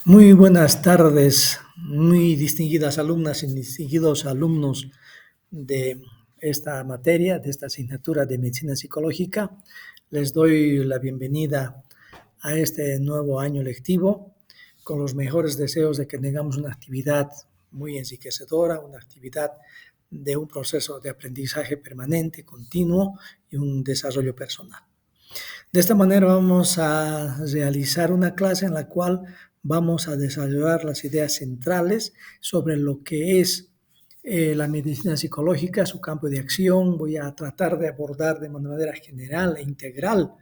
Muy buenas tardes, muy distinguidas alumnas y distinguidos alumnos de esta materia, de esta asignatura de medicina psicológica. Les doy la bienvenida a este nuevo año lectivo con los mejores deseos de que tengamos una actividad muy enriquecedora, una actividad de un proceso de aprendizaje permanente, continuo y un desarrollo personal. De esta manera vamos a realizar una clase en la cual vamos a desarrollar las ideas centrales sobre lo que es la medicina psicológica, su campo de acción. Voy a tratar de abordar de manera general e integral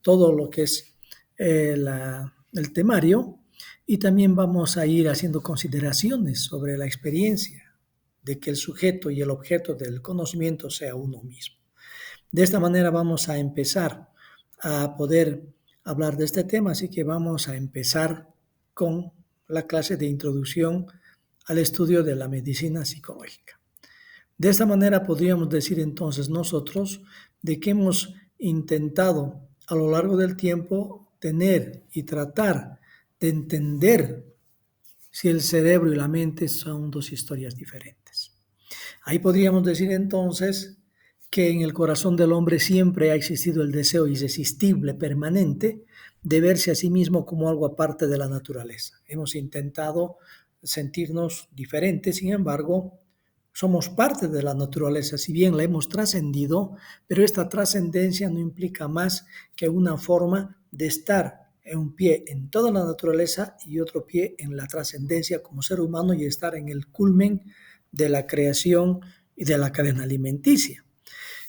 todo lo que es el temario, y también vamos a ir haciendo consideraciones sobre la experiencia de que el sujeto y el objeto del conocimiento sea uno mismo. De esta manera vamos a empezar a poder hablar de este tema, así que vamos a empezar con la clase de introducción al estudio de la medicina psicológica. De esta manera podríamos decir entonces nosotros de que hemos intentado a lo largo del tiempo tener y tratar de entender si el cerebro y la mente son dos historias diferentes. Ahí podríamos decir entonces que en el corazón del hombre siempre ha existido el deseo irresistible, permanente, de verse a sí mismo como algo aparte de la naturaleza. Hemos intentado sentirnos diferentes, sin embargo, somos parte de la naturaleza, si bien la hemos trascendido, pero esta trascendencia no implica más que una forma de estar en un pie en toda la naturaleza y otro pie en la trascendencia como ser humano y estar en el culmen de la creación y de la cadena alimenticia.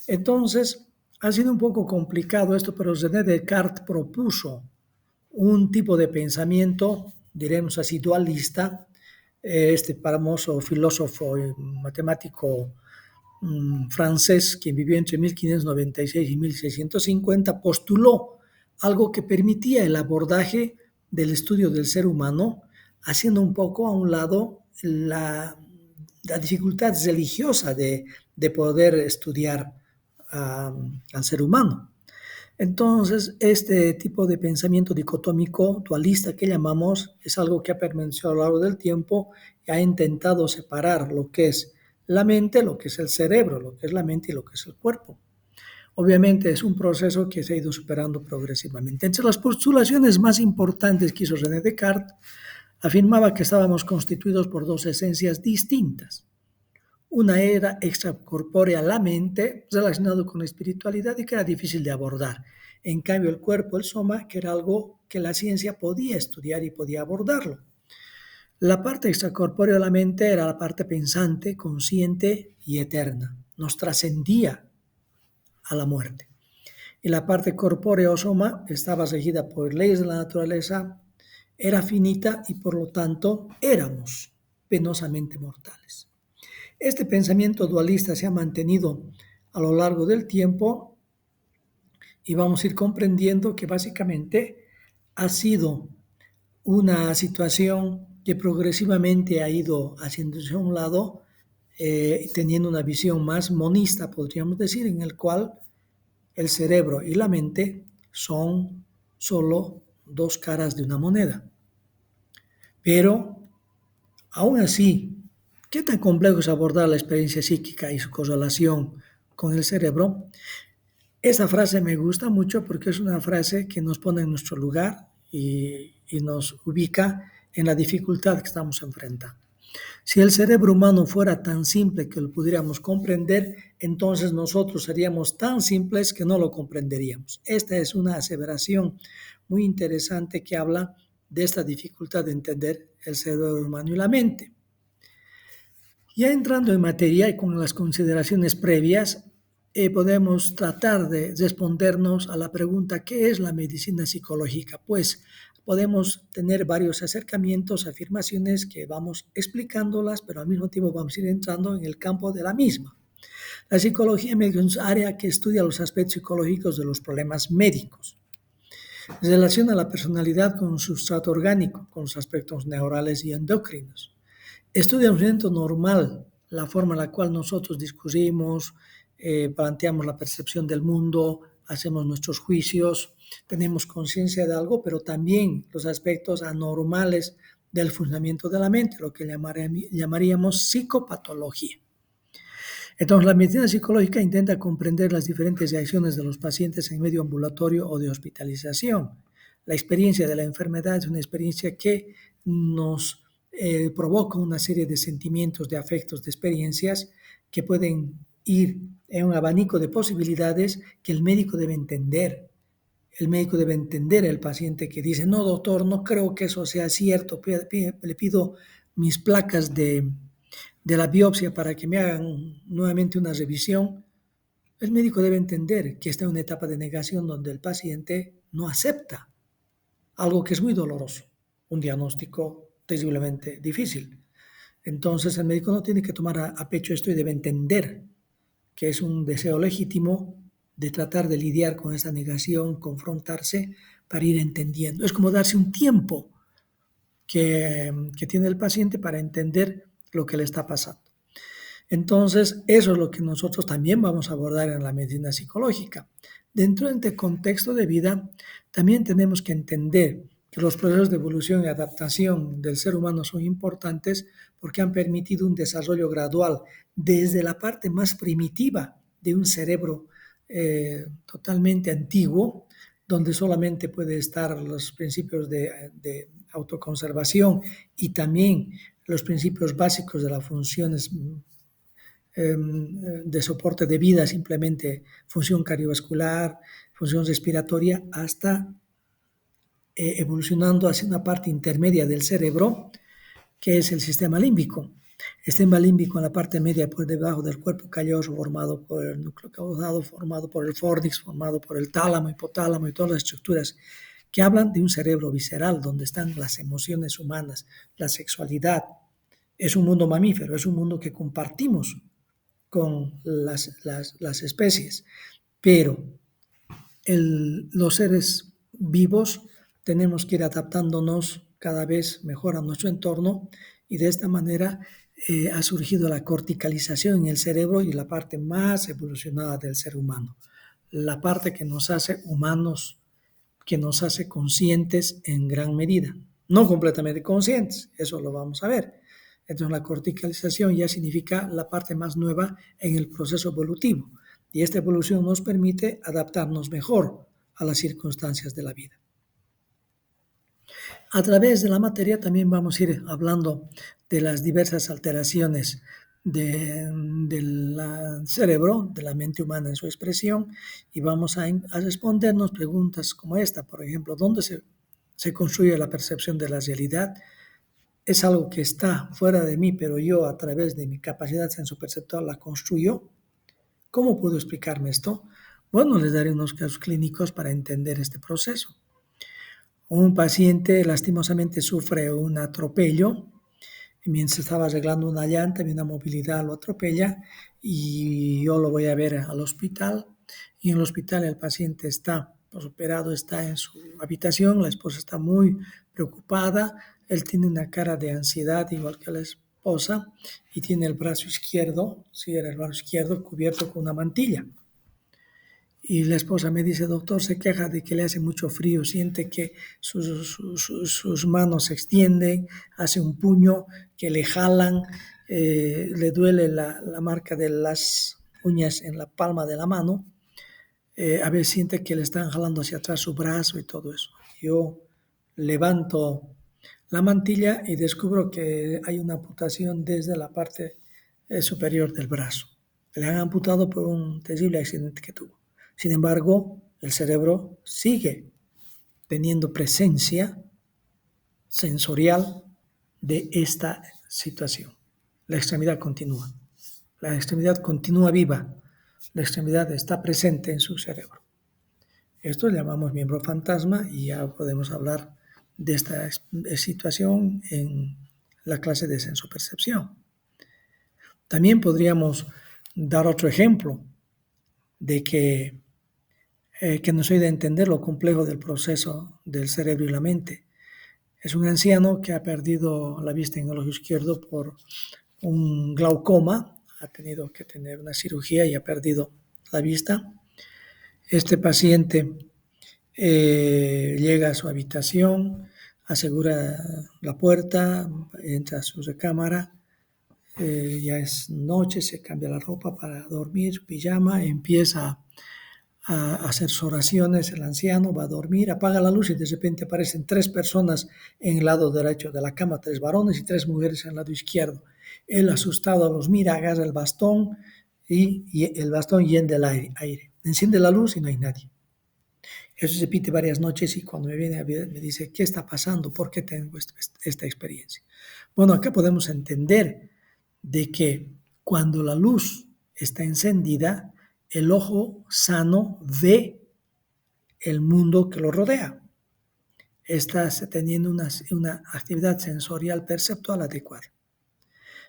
Entonces, ha sido un poco complicado esto, pero René Descartes propuso un tipo de pensamiento, diremos así, dualista. Este famoso filósofo y matemático francés, quien vivió entre 1596 y 1650, postuló algo que permitía el abordaje del estudio del ser humano, haciendo un poco a un lado la dificultad religiosa de poder estudiar al ser humano. Entonces, este tipo de pensamiento dicotómico, dualista que llamamos, es algo que ha permanecido a lo largo del tiempo y ha intentado separar lo que es la mente, lo que es el cerebro, lo que es la mente y lo que es el cuerpo. Obviamente es un proceso que se ha ido superando progresivamente. Entre las postulaciones más importantes que hizo René Descartes, afirmaba que estábamos constituidos por dos esencias distintas. Una era extracorpórea, la mente, relacionado con la espiritualidad y que era difícil de abordar. En cambio, el cuerpo, el soma, que era algo que la ciencia podía estudiar y podía abordarlo. La parte extracorpórea de la mente era la parte pensante, consciente y eterna. Nos trascendía a la muerte. Y la parte corpórea o soma estaba regida por leyes de la naturaleza, era finita y por lo tanto éramos penosamente mortales. Este pensamiento dualista se ha mantenido a lo largo del tiempo y vamos a ir comprendiendo que básicamente ha sido una situación que progresivamente ha ido haciéndose a un lado, teniendo una visión más monista, podríamos decir, en el cual el cerebro y la mente son solo dos caras de una moneda. Pero, aún así, ¿qué tan complejo es abordar la experiencia psíquica y su correlación con el cerebro? Esta frase me gusta mucho porque es una frase que nos pone en nuestro lugar y nos ubica en la dificultad que estamos enfrentando. Si el cerebro humano fuera tan simple que lo pudiéramos comprender, entonces nosotros seríamos tan simples que no lo comprenderíamos. Esta es una aseveración muy interesante que habla de esta dificultad de entender el cerebro humano y la mente. Ya entrando en materia y con las consideraciones previas, podemos tratar de respondernos a la pregunta: ¿qué es la medicina psicológica? Pues podemos tener varios acercamientos, afirmaciones que vamos explicándolas, pero al mismo tiempo vamos a ir entrando en el campo de la misma. La psicología médica es un área que estudia los aspectos psicológicos de los problemas médicos. Relaciona la personalidad con un sustrato orgánico, con los aspectos neurales y endocrinos. Estudia el funcionamiento normal, la forma en la cual nosotros discutimos, planteamos la percepción del mundo, hacemos nuestros juicios, tenemos conciencia de algo, pero también los aspectos anormales del funcionamiento de la mente, lo que llamaríamos psicopatología. Entonces, la medicina psicológica intenta comprender las diferentes reacciones de los pacientes en medio ambulatorio o de hospitalización. La experiencia de la enfermedad es una experiencia que nos provoca una serie de sentimientos, de afectos, de experiencias que pueden ir en un abanico de posibilidades que el médico debe entender. El médico debe entender al paciente que dice, no, doctor, no creo que eso sea cierto, le pido mis placas de la biopsia para que me hagan nuevamente una revisión. El médico debe entender que está en una etapa de negación donde el paciente no acepta algo que es muy doloroso, un diagnóstico terriblemente difícil. Entonces el médico no tiene que tomar a pecho esto y debe entender que es un deseo legítimo de tratar de lidiar con esta negación, confrontarse para ir entendiendo. Es como darse un tiempo que tiene el paciente para entender lo que le está pasando. Entonces, eso es lo que nosotros también vamos a abordar en la medicina psicológica. Dentro de este contexto de vida, también tenemos que entender que los procesos de evolución y adaptación del ser humano son importantes porque han permitido un desarrollo gradual desde la parte más primitiva de un cerebro totalmente antiguo, donde solamente puede estar los principios de autoconservación y también los principios básicos de las funciones de soporte de vida, simplemente función cardiovascular, función respiratoria, hasta evolucionando hacia una parte intermedia del cerebro, que es el sistema límbico. El sistema límbico en la parte media, por debajo del cuerpo calloso, formado por el núcleo caudado, formado por el fornix, formado por el tálamo, hipotálamo y todas las estructuras que hablan de un cerebro visceral, donde están las emociones humanas, la sexualidad. Es un mundo mamífero, es un mundo que compartimos con las especies, pero los seres vivos tenemos que ir adaptándonos cada vez mejor a nuestro entorno y de esta manera ha surgido la corticalización en el cerebro y la parte más evolucionada del ser humano, la parte que nos hace humanos, que nos hace conscientes en gran medida, no completamente conscientes, eso lo vamos a ver. Entonces la corticalización ya significa la parte más nueva en el proceso evolutivo y esta evolución nos permite adaptarnos mejor a las circunstancias de la vida. A través de la materia también vamos a ir hablando de las diversas alteraciones del cerebro, de la mente humana en su expresión, y vamos a respondernos preguntas como esta, por ejemplo, ¿dónde se construye la percepción de la realidad? Es algo que está fuera de mí, pero yo a través de mi capacidad sensoperceptual la construyo. ¿Cómo puedo explicarme esto? Bueno, les daré unos casos clínicos para entender este proceso. Un paciente lastimosamente sufre un atropello, mientras estaba arreglando una llanta, una movilidad lo atropella y yo lo voy a ver al hospital y en el hospital el paciente está operado, está en su habitación, la esposa está muy preocupada, él tiene una cara de ansiedad igual que la esposa y tiene el brazo izquierdo, sí era el brazo izquierdo cubierto con una mantilla. Y la esposa me dice, doctor, se queja de que le hace mucho frío, siente que sus manos se extienden, hace un puño, que le jalan, le duele la marca de las uñas en la palma de la mano, a veces siente que le están jalando hacia atrás su brazo y todo eso. Yo levanto la mantilla y descubro que hay una amputación desde la parte superior del brazo. Le han amputado por un terrible accidente que tuvo. Sin embargo, el cerebro sigue teniendo presencia sensorial de esta situación. La extremidad continúa. La extremidad continúa viva. La extremidad está presente en su cerebro. Esto lo llamamos miembro fantasma y ya podemos hablar de esta situación en la clase de sensopercepción. También podríamos dar otro ejemplo de que nos ayuda a entender lo complejo del proceso del cerebro y la mente. Es un anciano que ha perdido la vista en el ojo izquierdo por un glaucoma, ha tenido que tener una cirugía y ha perdido la vista. Este paciente llega a su habitación, asegura la puerta, entra a su recámara, ya es noche, se cambia la ropa para dormir, pijama, empieza a hacer sus oraciones, el anciano va a dormir, apaga la luz y de repente aparecen 3 personas en el lado derecho de la cama, 3 varones y 3 mujeres en el lado izquierdo. Él asustado los mira, agarra el bastón y el bastón llena el aire. Enciende la luz y no hay nadie. Eso se repite varias noches y cuando me viene a ver me dice, ¿qué está pasando? ¿Por qué tengo esta experiencia? Bueno, acá podemos entender de que cuando la luz está encendida, el ojo sano ve el mundo que lo rodea. Estás teniendo una actividad sensorial perceptual adecuada.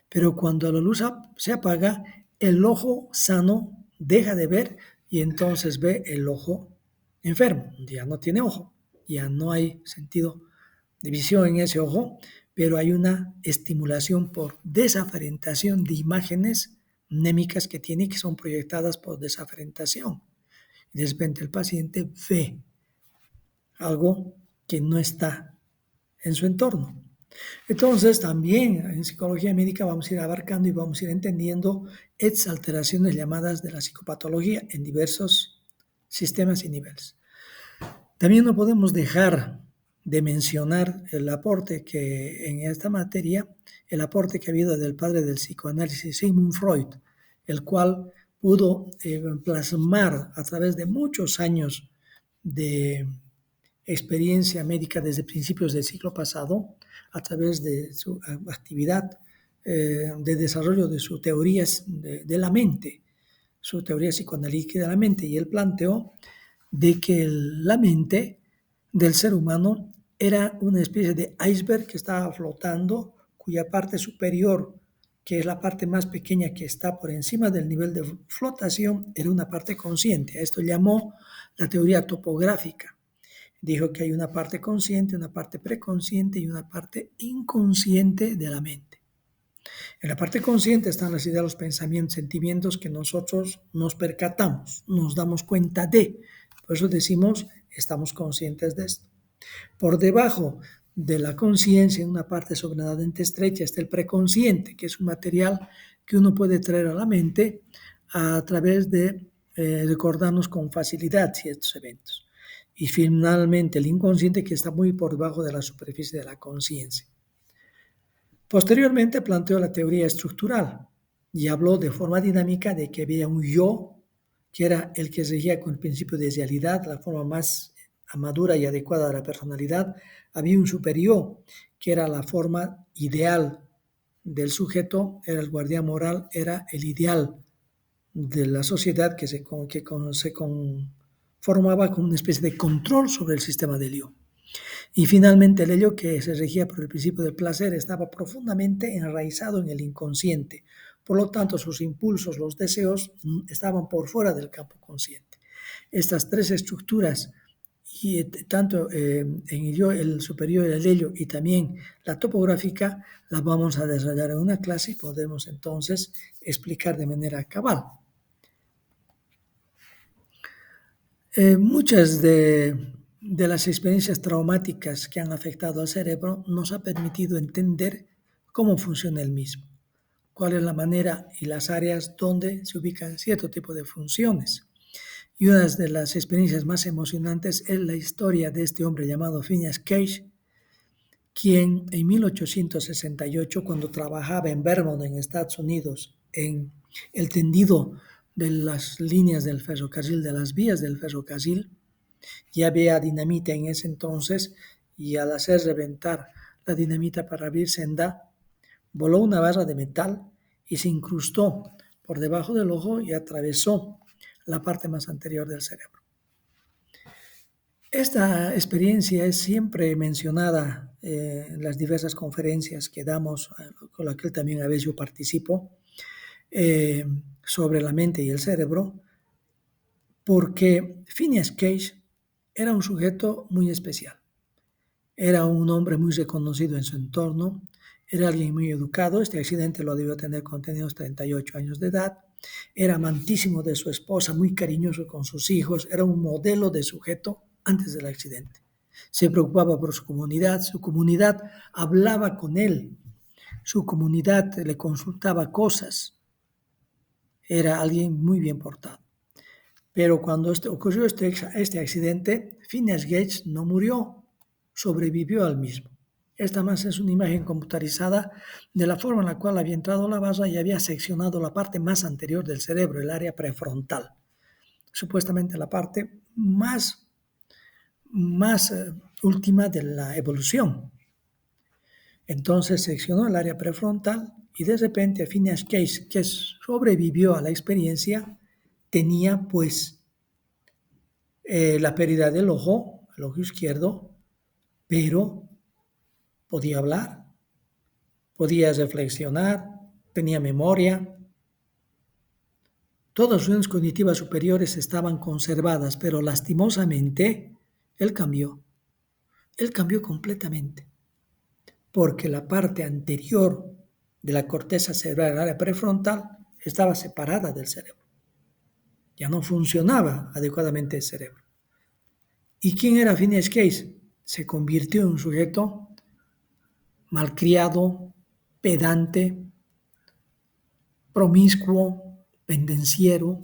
Pero cuando la luz se apaga, el ojo sano deja de ver y entonces ve el ojo enfermo. Ya no tiene ojo, ya no hay sentido de visión en ese ojo, pero hay una estimulación por desaferentación de imágenes némicas que tiene que son proyectadas por desaferentación. Y de repente el paciente ve algo que no está en su entorno. Entonces, también en psicología médica vamos a ir abarcando y vamos a ir entendiendo estas alteraciones llamadas de la psicopatología en diversos sistemas y niveles. También no podemos dejar de mencionar el aporte que en esta materia, el aporte que ha habido del padre del psicoanálisis, Sigmund Freud, el cual pudo plasmar a través de muchos años de experiencia médica desde principios del siglo pasado, a través de su actividad de desarrollo de sus teorías de la mente, su teoría psicoanalítica de la mente, y él planteó de que la mente del ser humano era una especie de iceberg que estaba flotando, cuya parte superior, que es la parte más pequeña que está por encima del nivel de flotación, era una parte consciente. A esto llamó la teoría topográfica. Dijo que hay una parte consciente, una parte preconsciente y una parte inconsciente de la mente. En la parte consciente están las ideas, los pensamientos, sentimientos que nosotros nos percatamos, nos damos cuenta de. Por eso decimos, estamos conscientes de esto. Por debajo de la conciencia, en una parte sobrenaturalmente estrecha, está el preconsciente, que es un material que uno puede traer a la mente a través de recordarnos con facilidad ciertos eventos. Y finalmente el inconsciente, que está muy por debajo de la superficie de la conciencia. Posteriormente planteó la teoría estructural y habló de forma dinámica de que había un yo, que era el que regía con el principio de idealidad, la forma más madura y adecuada de la personalidad. Había un superior, que era la forma ideal del sujeto, era el guardián moral, era el ideal de la sociedad que se conformaba con una especie de control sobre el sistema del yo. Y finalmente el ello, que se regía por el principio del placer, estaba profundamente enraizado en el inconsciente. Por lo tanto, sus impulsos, los deseos, estaban por fuera del campo consciente. Estas 3 estructuras, y tanto en el yo, el superior, el ello y también la topográfica, las vamos a desarrollar en una clase y podemos entonces explicar de manera cabal. Muchas de las experiencias traumáticas que han afectado al cerebro nos ha permitido entender cómo funciona el mismo, cuál es la manera y las áreas donde se ubican cierto tipo de funciones. Y una de las experiencias más emocionantes es la historia de este hombre llamado Phineas Cage, quien en 1868, cuando trabajaba en Vermont, en Estados Unidos, en el tendido de las líneas del ferrocarril, de las vías del ferrocarril, ya había dinamita en ese entonces, y al hacer reventar la dinamita para abrir senda, voló una barra de metal y se incrustó por debajo del ojo y atravesó la parte más anterior del cerebro. Esta experiencia es siempre mencionada en las diversas conferencias que damos, con la que también a veces yo participo, sobre la mente y el cerebro, porque Phineas Cage era un sujeto muy especial. Era un hombre muy reconocido en su entorno, era alguien muy educado. Este accidente lo debió tener cuando tenía unos 38 años de edad. Era amantísimo de su esposa, muy cariñoso con sus hijos, era un modelo de sujeto antes del accidente. se preocupaba por su comunidad hablaba con él, su comunidad le consultaba cosas, era alguien muy bien portado. Pero cuando ocurrió este accidente, Phineas Gage no murió, sobrevivió al mismo. Esta más es una imagen computarizada de la forma en la cual había entrado la bala y había seccionado la parte más anterior del cerebro, el área prefrontal, supuestamente la parte más última de la evolución. Entonces seccionó el área prefrontal y de repente Phineas Gage, que sobrevivió a la experiencia, tenía pues la pérdida del ojo, el ojo izquierdo, pero podía hablar, podía reflexionar, tenía memoria. Todas sus funciones cognitivas superiores estaban conservadas, pero lastimosamente él cambió. Él cambió completamente, porque la parte anterior de la corteza cerebral, el área prefrontal, estaba separada del cerebro. Ya no funcionaba adecuadamente el cerebro. ¿Y quién era Phineas Gage? Se convirtió en un sujeto malcriado, pedante, promiscuo, pendenciero,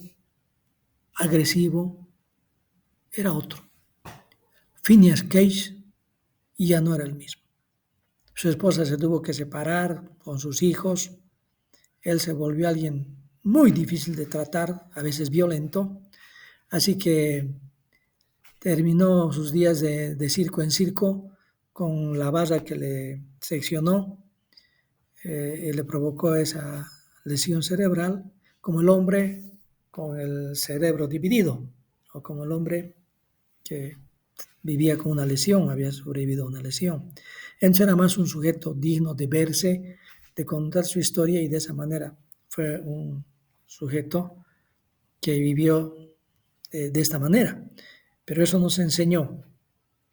agresivo. Era otro. Phineas Gage ya no era el mismo. Su esposa se tuvo que separar con sus hijos. Él se volvió alguien muy difícil de tratar, a veces violento. Así que terminó sus días de circo en circo con la barra que le seccionó y le provocó esa lesión cerebral, como el hombre con el cerebro dividido, o como el hombre que vivía con una lesión, había sobrevivido a una lesión. Entonces era más un sujeto digno de verse, de contar su historia, y de esa manera fue un sujeto que vivió de esta manera. Pero eso nos enseñó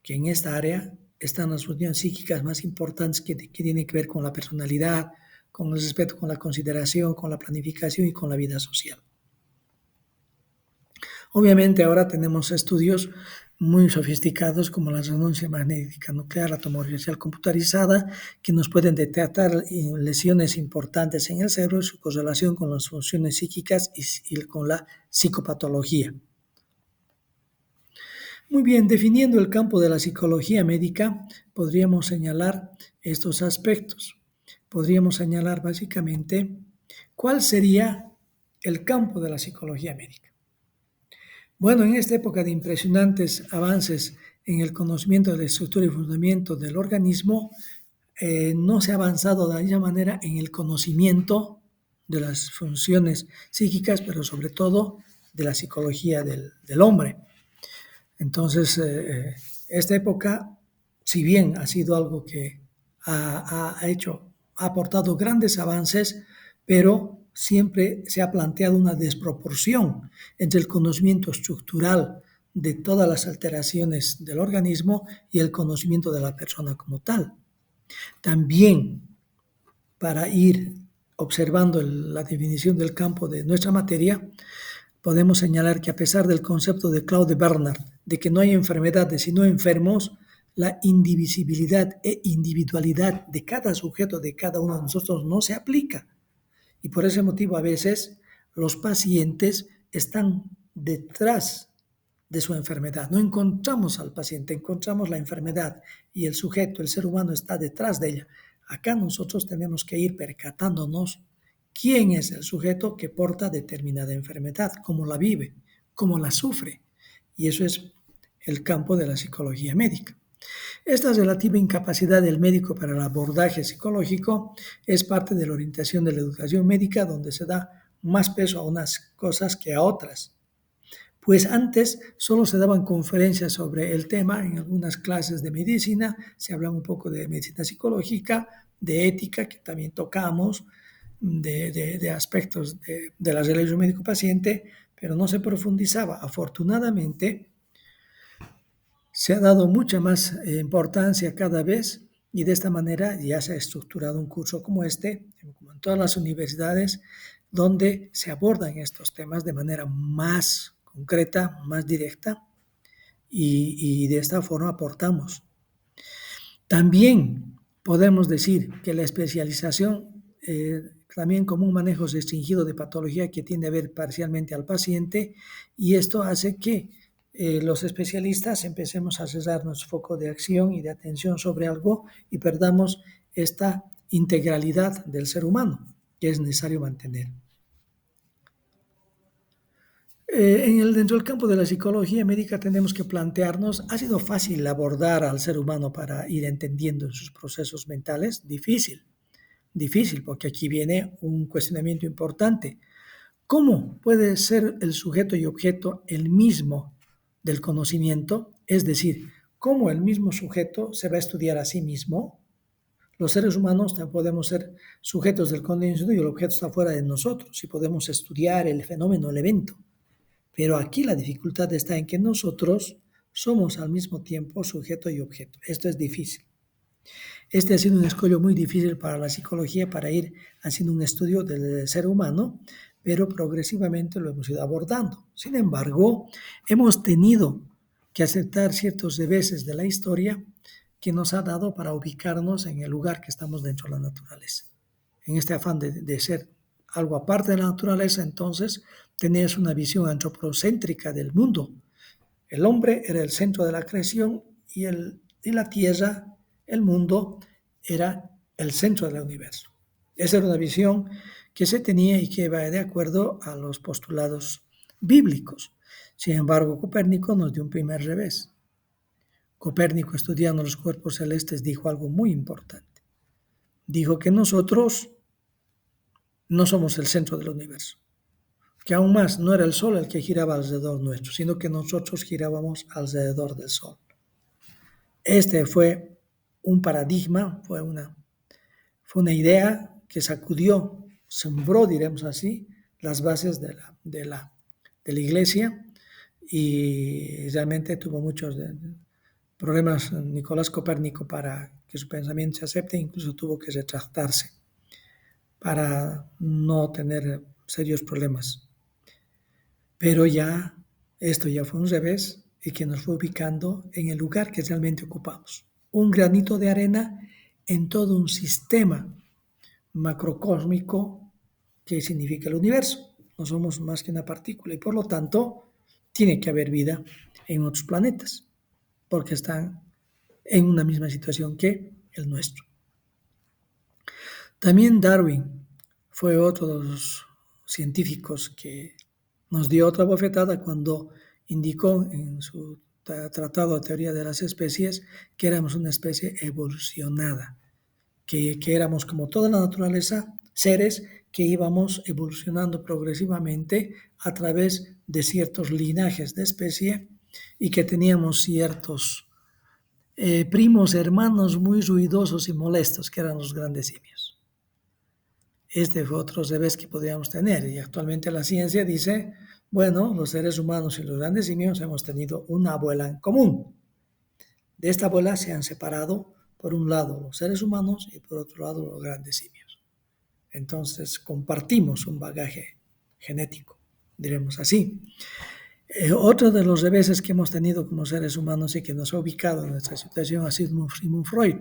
que en esta área están las funciones psíquicas más importantes que tienen que ver con la personalidad, con el respeto, con la consideración, con la planificación y con la vida social. Obviamente ahora tenemos estudios muy sofisticados como la resonancia magnética nuclear, la tomografía computarizada, que nos pueden detectar lesiones importantes en el cerebro y su correlación con las funciones psíquicas y con la psicopatología. Muy bien, definiendo el campo de la psicología médica, podríamos señalar estos aspectos. Podríamos señalar básicamente cuál sería el campo de la psicología médica. Bueno, en esta época de impresionantes avances en el conocimiento de la estructura y funcionamiento del organismo, no se ha avanzado de la misma manera en el conocimiento de las funciones psíquicas, pero sobre todo de la psicología del hombre. Entonces, esta época, si bien ha sido algo que ha aportado grandes avances, pero siempre se ha planteado una desproporción entre el conocimiento estructural de todas las alteraciones del organismo y el conocimiento de la persona como tal. También, para ir observando la definición del campo de nuestra materia, podemos señalar que a pesar del concepto de Claude Bernard de que no hay enfermedades sino enfermos, la indivisibilidad e individualidad de cada sujeto, de cada uno de nosotros, no se aplica. Y por ese motivo a veces los pacientes están detrás de su enfermedad. No encontramos al paciente, encontramos la enfermedad y el sujeto, el ser humano, está detrás de ella. Acá nosotros tenemos que ir percatándonos quién es el sujeto que porta determinada enfermedad, cómo la vive, cómo la sufre. Y eso es el campo de la psicología médica. Esta relativa incapacidad del médico para el abordaje psicológico es parte de la orientación de la educación médica, donde se da más peso a unas cosas que a otras. Pues antes solo se daban conferencias sobre el tema, en algunas clases de medicina, se hablaba un poco de medicina psicológica, de ética, que también tocamos, de aspectos de la relación médico-paciente, pero no se profundizaba. Afortunadamente, se ha dado mucha más importancia cada vez y de esta manera ya se ha estructurado un curso como este, como en todas las universidades, donde se abordan estos temas de manera más concreta, más directa y de esta forma aportamos. También podemos decir que la especialización, también como un manejo restringido de patología que tiende a ver parcialmente al paciente, y esto hace que los especialistas empecemos a cesar nuestro foco de acción y de atención sobre algo y perdamos esta integralidad del ser humano que es necesario mantener. Dentro del campo de la psicología médica tenemos que plantearnos, ¿ha sido fácil abordar al ser humano para ir entendiendo sus procesos mentales? Difícil, porque aquí viene un cuestionamiento importante. ¿Cómo puede ser el sujeto y objeto el mismo del conocimiento? Es decir, ¿cómo el mismo sujeto se va a estudiar a sí mismo? Los seres humanos podemos ser sujetos del conocimiento y el objeto está fuera de nosotros y podemos estudiar el fenómeno, el evento. Pero aquí la dificultad está en que nosotros somos al mismo tiempo sujeto y objeto. Esto es difícil. Este ha sido un escollo muy difícil para la psicología para ir haciendo un estudio del ser humano, pero progresivamente lo hemos ido abordando. Sin embargo, hemos tenido que aceptar ciertos reveses de la historia que nos ha dado para ubicarnos en el lugar que estamos dentro de la naturaleza. En este afán de ser algo aparte de la naturaleza, entonces tenías una visión antropocéntrica del mundo. El hombre era el centro de la creación y la tierra, el mundo, era el centro del universo. Esa era una visión que se tenía y que va de acuerdo a los postulados bíblicos. Sin embargo, Copérnico nos dio un primer revés. Copérnico, estudiando los cuerpos celestes, dijo algo muy importante. Dijo que nosotros no somos el centro del universo, que aún más no era el Sol el que giraba alrededor nuestro, sino que nosotros girábamos alrededor del Sol. Este fue un paradigma, fue una idea que sacudió, sembró, diremos así, las bases de la iglesia y realmente tuvo muchos problemas Nicolás Copérnico para que su pensamiento se acepte, incluso tuvo que retractarse para no tener serios problemas. Pero esto ya fue un revés y que nos fue ubicando en el lugar que realmente ocupamos. Un granito de arena en todo un sistema macrocósmico que significa el universo. No somos más que una partícula y por lo tanto tiene que haber vida en otros planetas porque están en una misma situación que el nuestro. También Darwin fue otro de los científicos que nos dio otra bofetada cuando indicó en su tratado de teoría de las especies que éramos una especie evolucionada, que éramos como toda la naturaleza, seres que íbamos evolucionando progresivamente a través de ciertos linajes de especie y que teníamos ciertos primos hermanos muy ruidosos y molestos que eran los grandes simios. Este fue otro revés que podríamos tener y actualmente la ciencia dice, bueno, los seres humanos y los grandes simios hemos tenido una abuela en común. De esta abuela se han separado por un lado los seres humanos y por otro lado los grandes simios. Entonces compartimos un bagaje genético, diremos así. Otro de los reveses que hemos tenido como seres humanos y que nos ha ubicado en nuestra situación ha sido Sigmund Freud,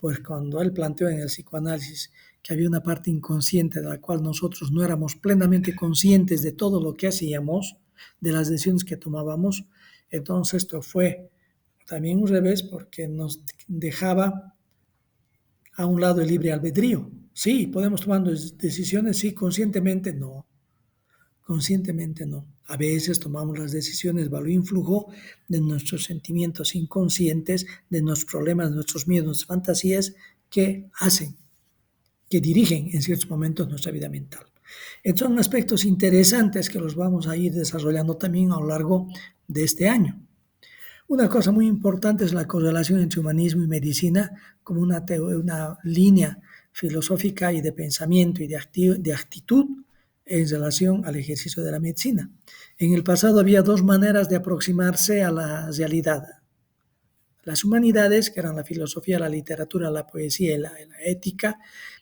pues cuando él planteó en el psicoanálisis que había una parte inconsciente de la cual nosotros no éramos plenamente conscientes de todo lo que hacíamos, de las decisiones que tomábamos, entonces esto fue también un revés porque nos dejaba a un lado el libre albedrío. Sí, podemos tomar decisiones, sí, conscientemente no. Conscientemente no. A veces tomamos las decisiones bajo el influjo de nuestros sentimientos inconscientes, de nuestros problemas, de nuestros miedos, nuestras fantasías que dirigen en ciertos momentos nuestra vida mental. Estos son aspectos interesantes que los vamos a ir desarrollando también a lo largo de este año. Una cosa muy importante es la correlación entre humanismo y medicina como una línea filosófica y de pensamiento y de actitud en relación al ejercicio de la medicina. En el pasado había dos maneras de aproximarse a la realidad. Las humanidades, que eran la filosofía, la literatura, la poesía y la ética,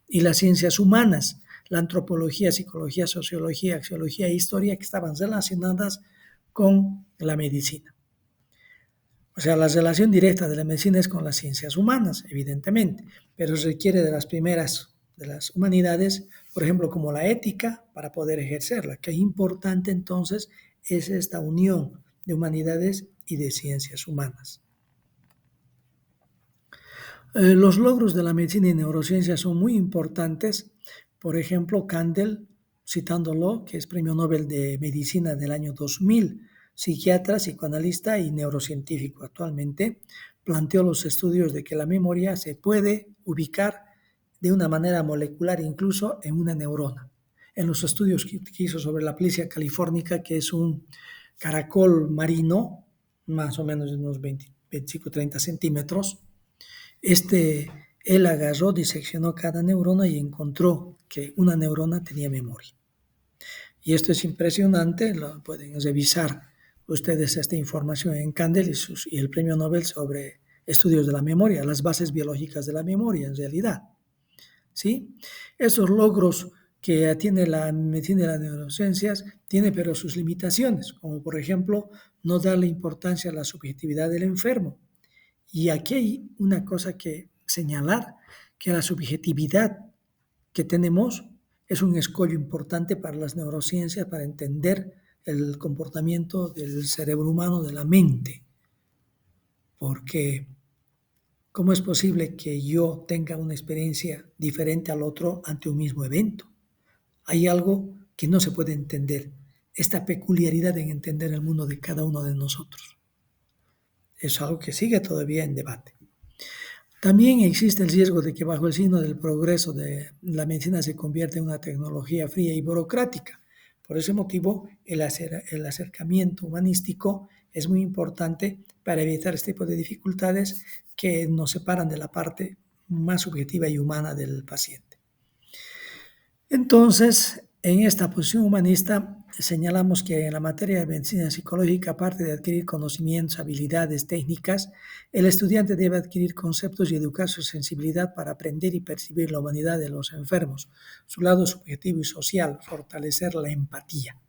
y las ciencias humanas, la antropología, psicología, sociología, axiología e historia, que estaban relacionadas con la medicina. O sea, la relación directa de la medicina es con las ciencias humanas, evidentemente, pero requiere de las primeras de las humanidades, por ejemplo, como la ética, para poder ejercerla. Qué importante entonces es esta unión de humanidades y de ciencias humanas. Los logros de la medicina y neurociencia son muy importantes. Por ejemplo, Kandel, citándolo, que es Premio Nobel de Medicina del año 2000, psiquiatra, psicoanalista y neurocientífico actualmente, planteó los estudios de que la memoria se puede ubicar de una manera molecular incluso en una neurona. En los estudios que hizo sobre la Aplysia californica, que es un caracol marino, más o menos de unos 25-30 centímetros, él agarró, diseccionó cada neurona y encontró que una neurona tenía memoria. Y esto es impresionante, lo pueden revisar ustedes esta información en Kandel y el premio Nobel sobre estudios de la memoria, las bases biológicas de la memoria en realidad. ¿Sí? Esos logros que tiene la medicina de las neurociencias tiene pero sus limitaciones, como por ejemplo no darle importancia a la subjetividad del enfermo. Y aquí hay una cosa que señalar, que la subjetividad que tenemos es un escollo importante para las neurociencias, para entender el comportamiento del cerebro humano, de la mente. Porque, ¿cómo es posible que yo tenga una experiencia diferente al otro ante un mismo evento? Hay algo que no se puede entender, esta peculiaridad en entender el mundo de cada uno de nosotros. Es algo que sigue todavía en debate. También existe el riesgo de que bajo el signo del progreso de la medicina se convierta en una tecnología fría y burocrática. Por ese motivo, el acercamiento humanístico es muy importante para evitar este tipo de dificultades que nos separan de la parte más subjetiva y humana del paciente. Entonces, en esta posición humanista señalamos que en la materia de medicina psicológica, aparte de adquirir conocimientos, habilidades, técnicas, el estudiante debe adquirir conceptos y educar su sensibilidad para aprender y percibir la humanidad de los enfermos, su lado subjetivo y social, fortalecer la empatía.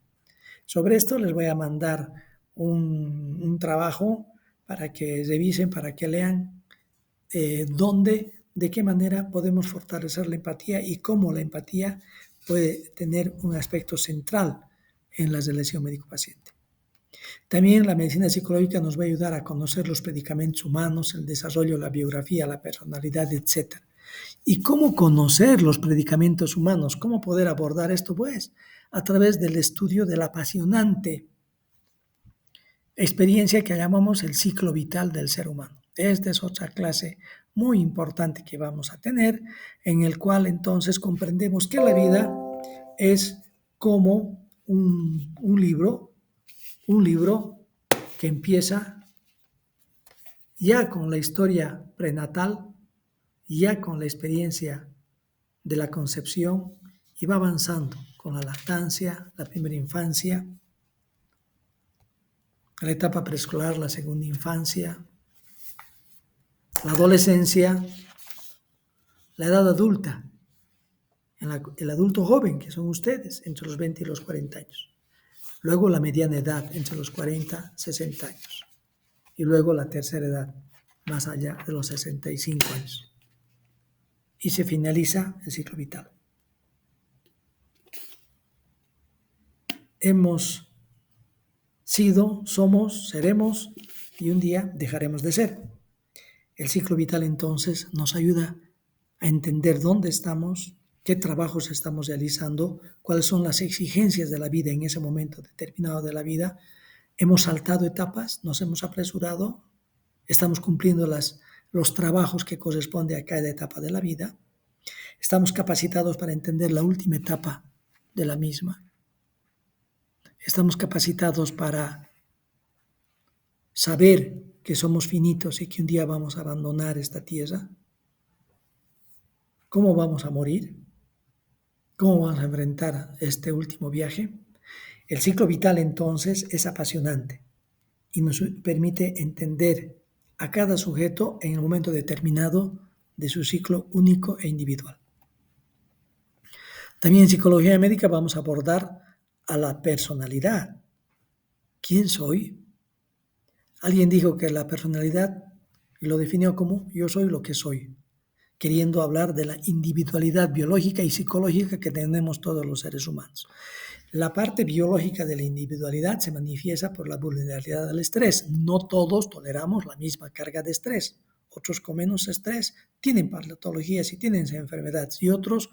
Sobre esto les voy a mandar un trabajo para que revisen, para que lean de qué manera podemos fortalecer la empatía y cómo la empatía puede tener un aspecto central en la relación médico-paciente. También la medicina psicológica nos va a ayudar a conocer los predicamentos humanos, el desarrollo, la biografía, la personalidad, etc. ¿Y cómo conocer los predicamentos humanos? ¿Cómo poder abordar esto? Pues a través del estudio de la apasionante experiencia que llamamos el ciclo vital del ser humano. Esta es otra clase muy importante que vamos a tener, en el cual entonces comprendemos que la vida es como un libro que empieza ya con la historia prenatal, ya con la experiencia de la concepción y va avanzando con la lactancia, la primera infancia, la etapa preescolar, la segunda infancia, la adolescencia, la edad adulta, el adulto joven, que son ustedes, entre los 20 y los 40 años. Luego la mediana edad, entre los 40 y 60 años. Y luego la tercera edad, más allá de los 65 años. Y se finaliza el ciclo vital. Hemos sido, somos, seremos y un día dejaremos de ser. El ciclo vital entonces nos ayuda a entender dónde estamos, qué trabajos estamos realizando, cuáles son las exigencias de la vida en ese momento determinado de la vida. Hemos saltado etapas, nos hemos apresurado, estamos cumpliendo los trabajos que corresponden a cada etapa de la vida. Estamos capacitados para entender la última etapa de la misma. Estamos capacitados para saber que somos finitos y que un día vamos a abandonar esta tierra. ¿Cómo vamos a morir? ¿Cómo vamos a enfrentar este último viaje? El ciclo vital entonces es apasionante y nos permite entender a cada sujeto en el momento determinado de su ciclo único e individual. También en psicología médica vamos a abordar a la personalidad. ¿Quién soy? Alguien dijo que la personalidad, y lo definió como yo soy lo que soy, queriendo hablar de la individualidad biológica y psicológica que tenemos todos los seres humanos. La parte biológica de la individualidad se manifiesta por la vulnerabilidad al estrés. No todos toleramos la misma carga de estrés. Otros con menos estrés tienen patologías y tienen enfermedades, y otros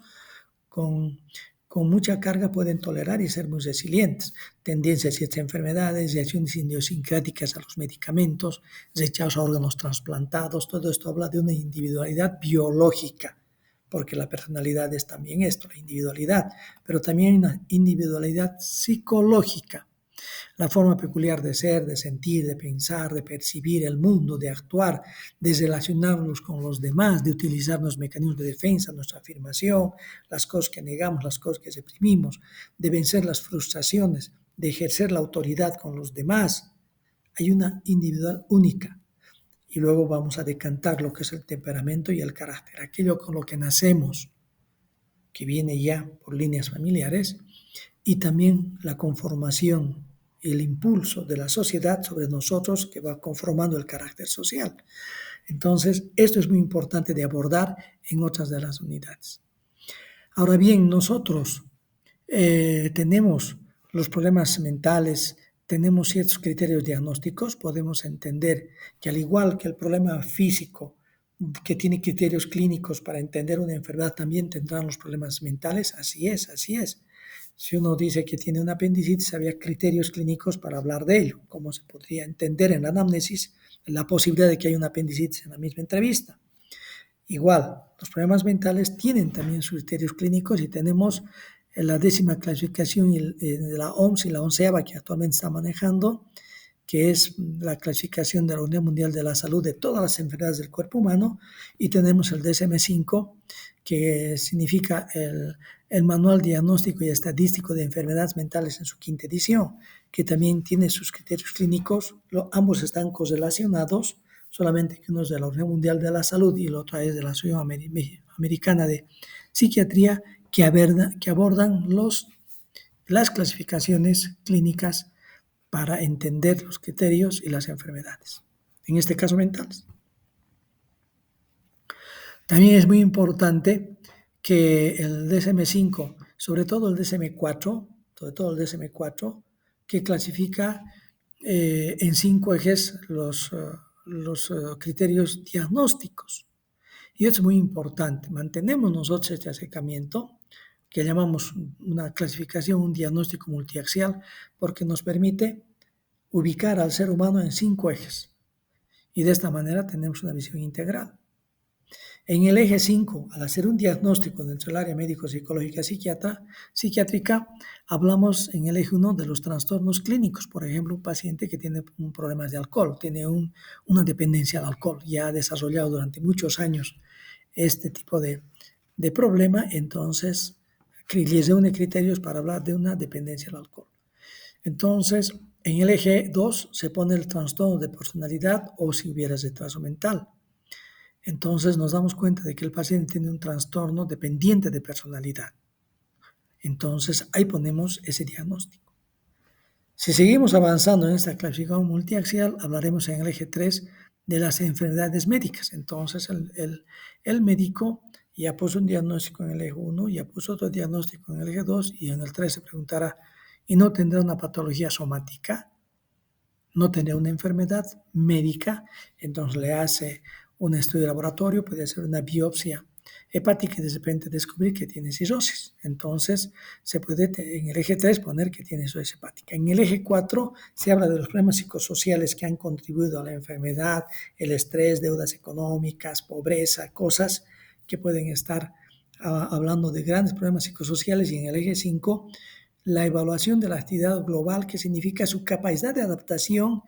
con, con mucha carga pueden tolerar y ser muy resilientes. Tendencias a ciertas enfermedades, reacciones idiosincráticas a los medicamentos, rechazo a órganos trasplantados, todo esto habla de una individualidad biológica, porque la personalidad es también esto, la individualidad, pero también hay una individualidad psicológica. La forma peculiar de ser, de sentir, de pensar, de percibir el mundo, de actuar, de relacionarnos con los demás, de utilizar nuestros mecanismos de defensa, nuestra afirmación, las cosas que negamos, las cosas que reprimimos, de vencer las frustraciones, de ejercer la autoridad con los demás. Hay una individual única. Y luego vamos a decantar lo que es el temperamento y el carácter, aquello con lo que nacemos, que viene ya por líneas familiares, y también la conformación, el impulso de la sociedad sobre nosotros que va conformando el carácter social. Entonces, esto es muy importante de abordar en otras de las unidades. Ahora bien, nosotros tenemos los problemas mentales, tenemos ciertos criterios diagnósticos, podemos entender que al igual que el problema físico, que tiene criterios clínicos para entender una enfermedad, también tendrán los problemas mentales, así es, así es. Si uno dice que tiene una apendicitis, había criterios clínicos para hablar de ello, como se podría entender en la anamnesis la posibilidad de que haya una apendicitis en la misma entrevista. Igual, los problemas mentales tienen también sus criterios clínicos y tenemos la 10ª clasificación de la OMS y la 11ª que actualmente está manejando, que es la clasificación de la Unión Mundial de la Salud de todas las enfermedades del cuerpo humano, y tenemos el DSM-5, que significa el Manual Diagnóstico y Estadístico de Enfermedades Mentales en su 5ª edición, que también tiene sus criterios clínicos. Ambos están correlacionados, solamente que uno es de la Unión Mundial de la Salud y el otro es de la Asociación Americana de Psiquiatría, que abordan las clasificaciones clínicas para entender los criterios y las enfermedades, en este caso mentales. También es muy importante que el DSM-5, sobre todo el DSM-4, que clasifica en 5 ejes los criterios diagnósticos. Y es muy importante. Mantenemos nosotros este acercamiento, que llamamos una clasificación, un diagnóstico multiaxial, porque nos permite ubicar al ser humano en 5 ejes. Y de esta manera tenemos una visión integral. En el eje 5, al hacer un diagnóstico dentro del área médico-psicológica psiquiátrica, hablamos en el eje 1 de los trastornos clínicos. Por ejemplo, un paciente que tiene un problema de alcohol, tiene una dependencia al alcohol, ya ha desarrollado durante muchos años este tipo de problema, entonces les reúne criterios para hablar de una dependencia al alcohol. Entonces, en el eje 2 se pone el trastorno de personalidad o si hubiera retraso mental. Entonces nos damos cuenta de que el paciente tiene un trastorno dependiente de personalidad. Entonces ahí ponemos ese diagnóstico. Si seguimos avanzando en esta clasificación multiaxial, hablaremos en el eje 3 de las enfermedades médicas. Entonces el médico ya puso un diagnóstico en el eje 1, ya puso otro diagnóstico en el eje 2 y en el 3 se preguntará, ¿y no tendrá una patología somática? ¿No tendrá una enfermedad médica? Entonces le hace un estudio de laboratorio, puede hacer una biopsia hepática y de repente descubrir que tiene cirrosis. Entonces se puede en el eje 3 poner que tiene cirrosis hepática. En el eje 4 se habla de los problemas psicosociales que han contribuido a la enfermedad, el estrés, deudas económicas, pobreza, cosas que pueden estar hablando de grandes problemas psicosociales. Y en el eje 5 la evaluación de la actividad global, que significa su capacidad de adaptación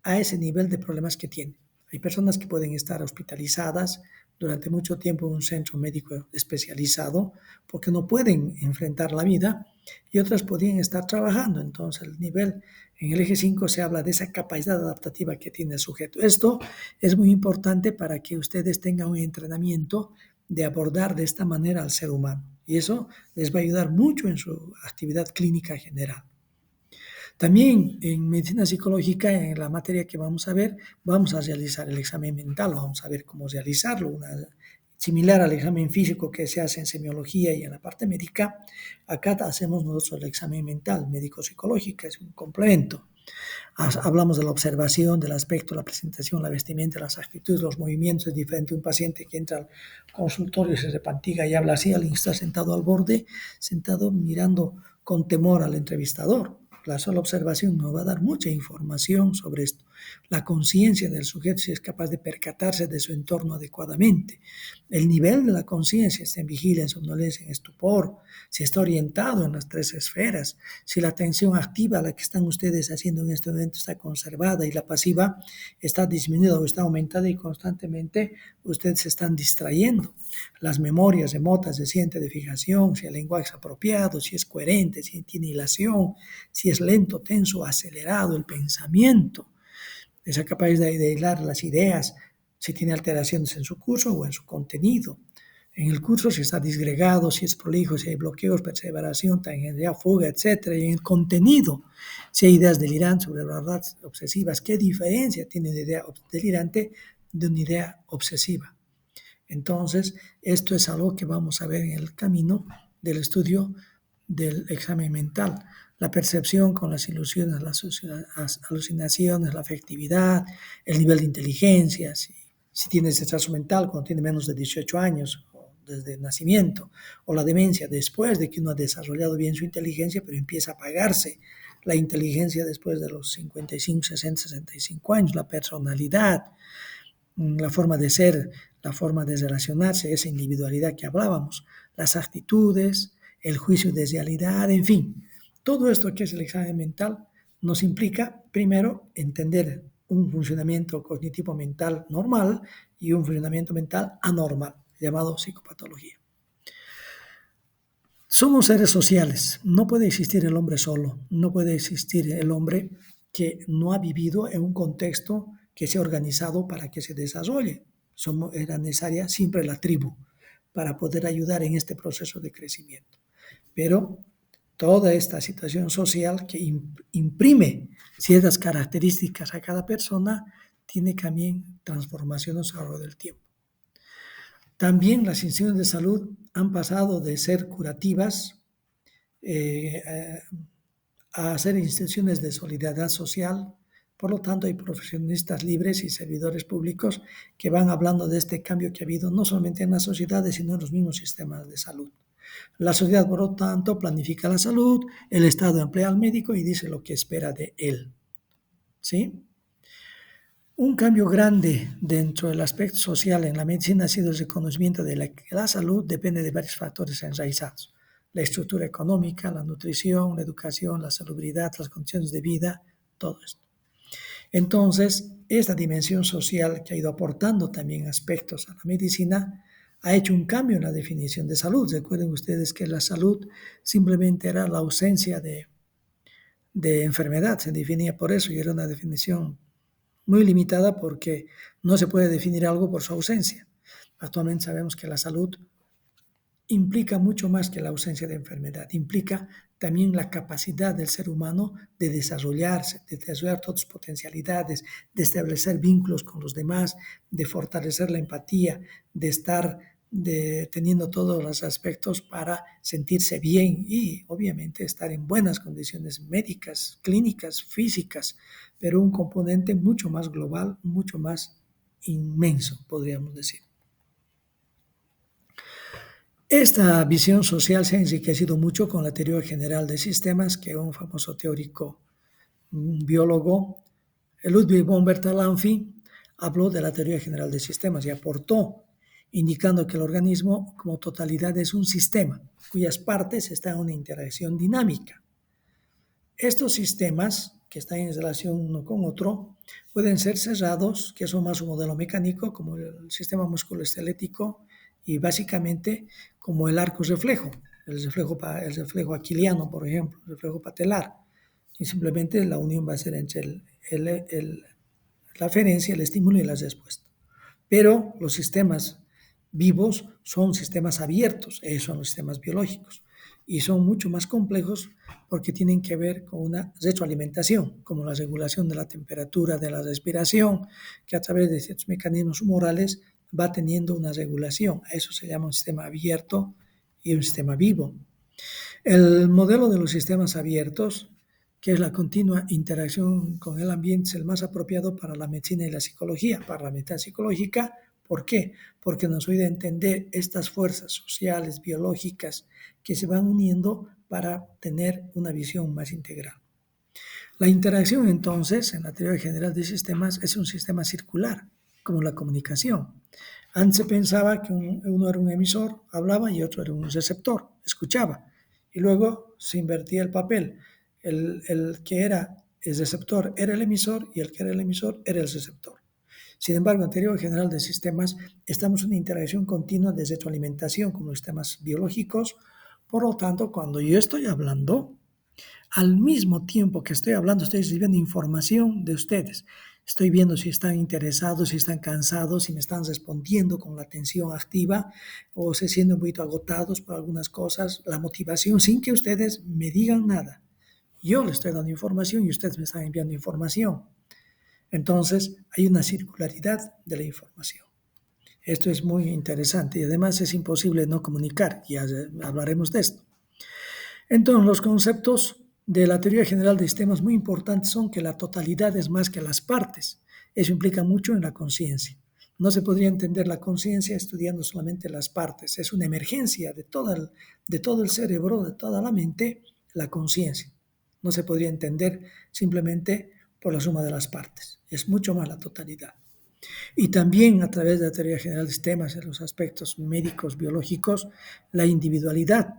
a ese nivel de problemas que tiene. Hay personas que pueden estar hospitalizadas durante mucho tiempo en un centro médico especializado porque no pueden enfrentar la vida, y otras podrían estar trabajando. Entonces el nivel en el eje 5 se habla de esa capacidad adaptativa que tiene el sujeto. Esto es muy importante para que ustedes tengan un entrenamiento de abordar de esta manera al ser humano, y eso les va a ayudar mucho en su actividad clínica general. También en medicina psicológica, en la materia que vamos a ver, vamos a realizar el examen mental, vamos a ver cómo realizarlo, similar al examen físico que se hace en semiología y en la parte médica. Acá hacemos nosotros el examen mental, médico-psicológico, es un complemento. Hablamos de la observación, del aspecto, la presentación, la vestimenta, las actitudes, los movimientos. Es diferente un paciente que entra al consultorio y se repantiga y habla así, alguien está sentado al borde, sentado mirando con temor al entrevistador. La sola observación nos va a dar mucha información sobre esto. La conciencia del sujeto, si es capaz de percatarse de su entorno adecuadamente. El nivel de la conciencia, está en vigilia, en somnolencia, en estupor, si está orientado en las tres esferas, si la atención activa, la que están ustedes haciendo en este momento, está conservada y la pasiva está disminuida o está aumentada y constantemente ustedes se están distrayendo. Las memorias remotas de siente de fijación, si el lenguaje es apropiado, si es coherente, si tiene hilación, si es lento, tenso, acelerado el pensamiento, esa capacidad de hilar las ideas, si tiene alteraciones en su curso o en su contenido. En el curso, si está disgregado, si es prolijo, si hay bloqueos, perseveración, tangencia, fuga, etc. Y en el contenido, si hay ideas delirantes sobre verdades obsesivas, ¿qué diferencia tiene una idea delirante de una idea obsesiva? Entonces, esto es algo que vamos a ver en el camino del estudio del examen mental. La percepción con las ilusiones, las alucinaciones, la afectividad, el nivel de inteligencia, si tienes retraso mental cuando tiene menos de 18 años, o desde el nacimiento, o la demencia después de que uno ha desarrollado bien su inteligencia, pero empieza a apagarse la inteligencia después de los 55, 60, 65 años, la personalidad, la forma de ser, la forma de relacionarse, esa individualidad que hablábamos, las actitudes, el juicio de realidad, en fin. Todo esto que es el examen mental nos implica, primero, entender un funcionamiento cognitivo mental normal y un funcionamiento mental anormal, llamado psicopatología. Somos seres sociales, no puede existir el hombre solo, no puede existir el hombre que no ha vivido en un contexto que se ha organizado para que se desarrolle. Era necesaria siempre la tribu para poder ayudar en este proceso de crecimiento. Pero toda esta situación social que imprime ciertas características a cada persona tiene también transformaciones a lo largo del tiempo. También las instituciones de salud han pasado de ser curativas a ser instituciones de solidaridad social. Por lo tanto, hay profesionistas libres y servidores públicos que van hablando de este cambio que ha habido no solamente en las sociedades, sino en los mismos sistemas de salud. La sociedad, por lo tanto, planifica la salud, el Estado emplea al médico y dice lo que espera de él. ¿Sí? Un cambio grande dentro del aspecto social en la medicina ha sido el reconocimiento de que la salud depende de varios factores enraizados: la estructura económica, la nutrición, la educación, la salubridad, las condiciones de vida, todo esto. Entonces, esta dimensión social que ha ido aportando también aspectos a la medicina ha hecho un cambio en la definición de salud. Recuerden ustedes que la salud simplemente era la ausencia de enfermedad, se definía por eso y era una definición muy limitada porque no se puede definir algo por su ausencia. Actualmente sabemos que la salud implica mucho más que la ausencia de enfermedad, implica también la capacidad del ser humano de desarrollarse, de desarrollar todas sus potencialidades, de establecer vínculos con los demás, de fortalecer la empatía, de estar teniendo todos los aspectos para sentirse bien y obviamente estar en buenas condiciones médicas, clínicas, físicas, pero un componente mucho más global, mucho más inmenso, podríamos decir. Esta visión social se ha enriquecido mucho con la teoría general de sistemas, que un famoso teórico, un biólogo, Ludwig von Bertalanffy, habló de la teoría general de sistemas y aportó, indicando que el organismo como totalidad es un sistema, cuyas partes están en una interacción dinámica. Estos sistemas, que están en relación uno con otro, pueden ser cerrados, que son más un modelo mecánico, como el sistema musculoesquelético, y básicamente como el arco reflejo, el reflejo aquiliano, por ejemplo, el reflejo patelar. Y simplemente la unión va a ser entre la aferencia, el estímulo y la respuesta. Pero los sistemas vivos son sistemas abiertos, esos son los sistemas biológicos, y son mucho más complejos porque tienen que ver con una retroalimentación, como la regulación de la temperatura, de la respiración, que a través de ciertos mecanismos humorales va teniendo una regulación. A eso se llama un sistema abierto y un sistema vivo. El modelo de los sistemas abiertos, que es la continua interacción con el ambiente, es el más apropiado para la medicina y la psicología. Para la medicina psicológica, ¿por qué? Porque nos ayuda a entender estas fuerzas sociales, biológicas, que se van uniendo para tener una visión más integral. La interacción, entonces, en la teoría general de sistemas, es un sistema circular, como la comunicación. Antes se pensaba que uno era un emisor, hablaba, y otro era un receptor, escuchaba. Y luego se invertía el papel. El que era el receptor era el emisor y el que era el emisor era el receptor. Sin embargo, en teoría general de sistemas estamos en una interacción continua de retroalimentación con los sistemas biológicos. Por lo tanto, cuando yo estoy hablando, al mismo tiempo que estoy hablando, estoy recibiendo información de ustedes. Estoy viendo si están interesados, si están cansados, si me están respondiendo con la atención activa o se sienten un poquito agotados por algunas cosas. La motivación sin que ustedes me digan nada. Yo les estoy dando información y ustedes me están enviando información. Entonces, hay una circularidad de la información. Esto es muy interesante y además es imposible no comunicar. Ya hablaremos de esto. Entonces, los conceptos de la teoría general de sistemas muy importantes son que la totalidad es más que las partes. Eso implica mucho en la conciencia. No se podría entender la conciencia estudiando solamente las partes. Es una emergencia de todo el cerebro, de toda la mente, la conciencia. No se podría entender simplemente por la suma de las partes. Es mucho más la totalidad. Y también a través de la teoría general de sistemas, en los aspectos médicos, biológicos, la individualidad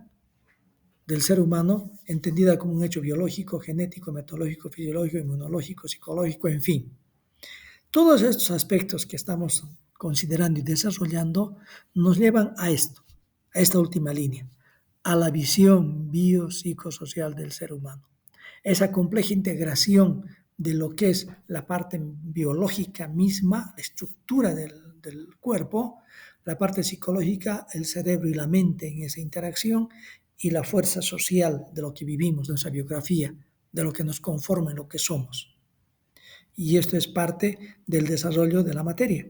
del ser humano, entendida como un hecho biológico, genético, metodológico, fisiológico, inmunológico, psicológico, en fin. Todos estos aspectos que estamos considerando y desarrollando nos llevan a esto, a esta última línea, a la visión biopsicosocial del ser humano. Esa compleja integración de lo que es la parte biológica misma, la estructura del cuerpo, la parte psicológica, el cerebro y la mente en esa interacción, y la fuerza social de lo que vivimos, de nuestra biografía, de lo que nos conforma en lo que somos. Y esto es parte del desarrollo de la materia.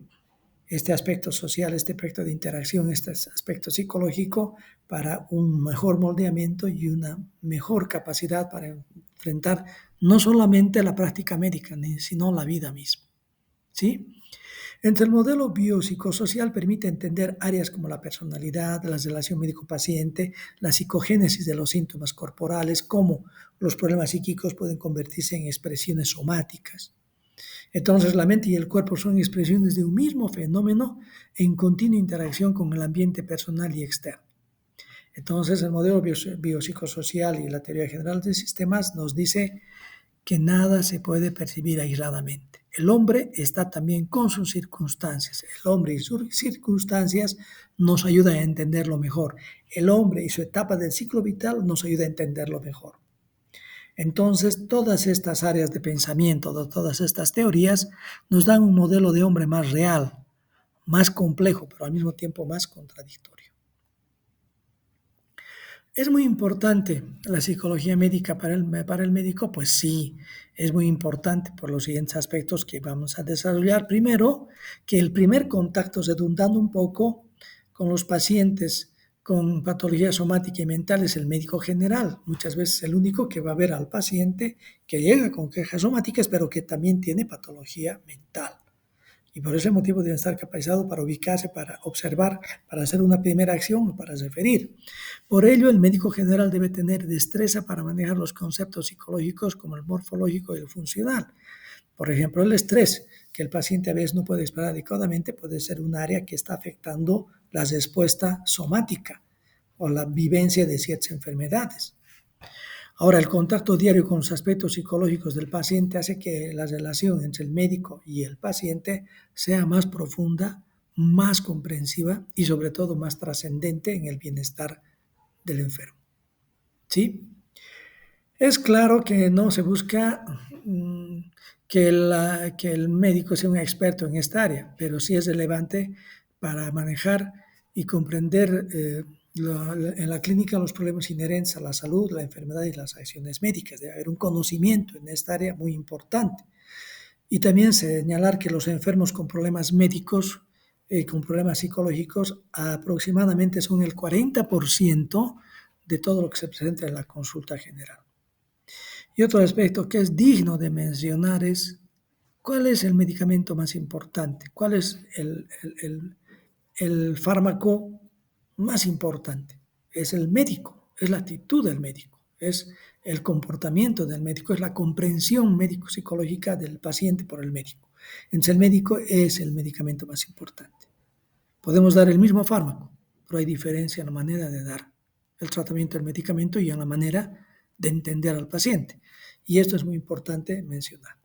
Este aspecto social, este aspecto de interacción, este aspecto psicológico para un mejor moldeamiento y una mejor capacidad para enfrentar no solamente la práctica médica, sino la vida misma. ¿Sí? Entre el modelo biopsicosocial permite entender áreas como la personalidad, la relación médico-paciente, la psicogénesis de los síntomas corporales, cómo los problemas psíquicos pueden convertirse en expresiones somáticas. Entonces, la mente y el cuerpo son expresiones de un mismo fenómeno en continua interacción con el ambiente personal y externo. Entonces, el modelo biopsicosocial y la teoría general de sistemas nos dice que nada se puede percibir aisladamente. El hombre está también con sus circunstancias. El hombre y sus circunstancias nos ayudan a entenderlo mejor. El hombre y su etapa del ciclo vital nos ayuda a entenderlo mejor. Entonces, todas estas áreas de pensamiento, todas estas teorías, nos dan un modelo de hombre más real, más complejo, pero al mismo tiempo más contradictorio. ¿Es muy importante la psicología médica para el médico? Pues sí, es muy importante por los siguientes aspectos que vamos a desarrollar. Primero, que el primer contacto, redundando un poco, con los pacientes con patología somática y mental es el médico general. Muchas veces el único que va a ver al paciente que llega con quejas somáticas, pero que también tiene patología mental. Y por ese motivo deben estar capacitados para ubicarse, para observar, para hacer una primera acción o para referir. Por ello, el médico general debe tener destreza para manejar los conceptos psicológicos como el morfológico y el funcional. Por ejemplo, el estrés, que el paciente a veces no puede expresar adecuadamente, puede ser un área que está afectando la respuesta somática o la vivencia de ciertas enfermedades. Ahora, el contacto diario con los aspectos psicológicos del paciente hace que la relación entre el médico y el paciente sea más profunda, más comprensiva y sobre todo más trascendente en el bienestar del enfermo. ¿Sí? Es claro que no se busca que el médico sea un experto en esta área, pero sí es relevante para manejar y comprender en la clínica los problemas inherentes a la salud, la enfermedad y las acciones médicas. Debe haber un conocimiento en esta área muy importante. Y también señalar que los enfermos con problemas médicos, con problemas psicológicos, aproximadamente son el 40% de todo lo que se presenta en la consulta general. Y otro aspecto que es digno de mencionar es cuál es el medicamento más importante, cuál es el fármaco más importante. Es el médico, es la actitud del médico, es el comportamiento del médico, es la comprensión médico-psicológica del paciente por el médico. Entonces el médico es el medicamento más importante. Podemos dar el mismo fármaco, pero hay diferencia en la manera de dar el tratamiento del medicamento y en la manera de entender al paciente. Y esto es muy importante mencionar.